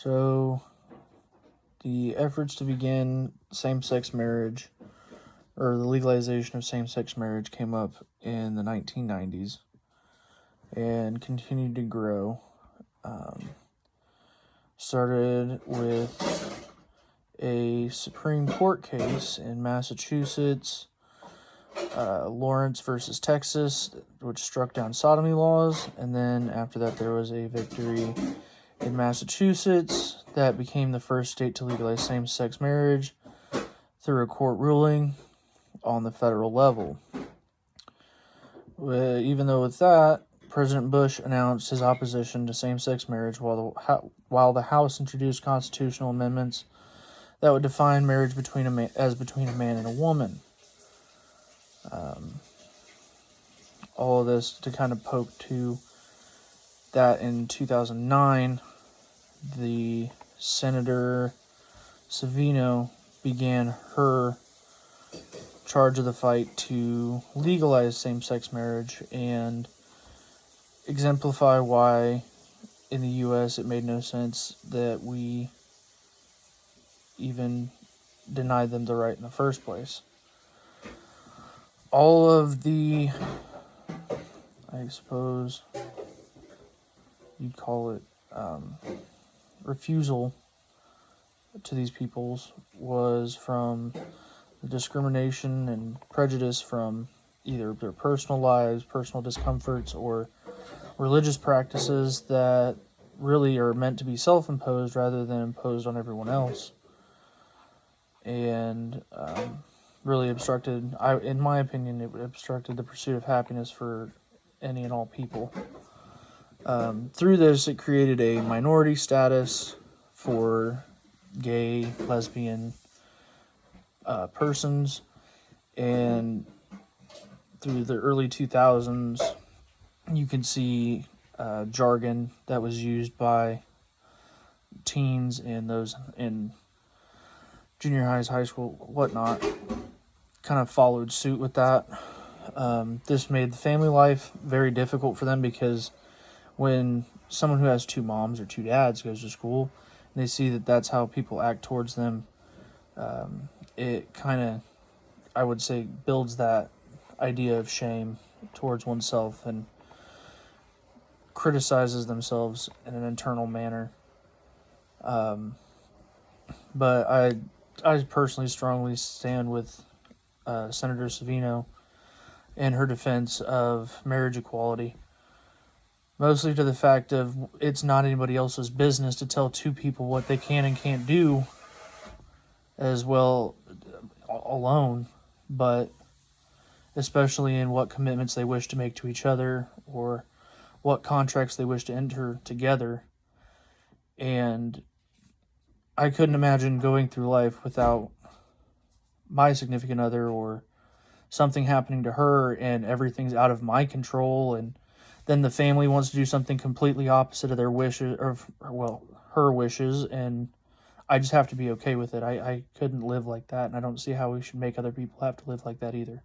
So, the efforts to begin same-sex marriage, or the legalization of same-sex marriage, came up in the 1990s and continued to grow. Started with a Supreme Court case in Massachusetts, Lawrence versus Texas, which struck down sodomy laws, and then after that there was a victory in Massachusetts that became the first state to legalize same-sex marriage through a court ruling on the federal level. Even though with that, President Bush announced his opposition to same-sex marriage while the House introduced constitutional amendments that would define marriage between a man and a woman. All of this to kind of poke to that in 2009, the Senator Savino began her charge of the fight to legalize same-sex marriage and exemplify why in the U.S. it made no sense that we even denied them the right in the first place. All of the, I suppose you'd call it, refusal to these peoples was from discrimination and prejudice from either their personal lives, personal discomforts, or religious practices that really are meant to be self-imposed rather than imposed on everyone else. And really obstructed, in my opinion, it obstructed the pursuit of happiness for any and all people. Through this, it created a minority status for gay, lesbian persons, and through the early 2000s, you can see jargon that was used by teens and those in junior highs, high school, whatnot, kind of followed suit with that. This made the family life very difficult for them because when someone who has two moms or two dads goes to school and they see that that's how people act towards them, it kind of, I would say, builds that idea of shame towards oneself and criticizes themselves in an internal manner. But I personally strongly stand with Senator Savino and her defense of marriage equality, mostly to the fact of it's not anybody else's business to tell two people what they can and can't do as well alone, but especially in what commitments they wish to make to each other or what contracts they wish to enter together. And I couldn't imagine going through life without my significant other or something happening to her and everything's out of my control, and then the family wants to do something completely opposite of their wishes, or well, her wishes, and I just have to be okay with it. I couldn't live like that, and I don't see how we should make other people have to live like that either.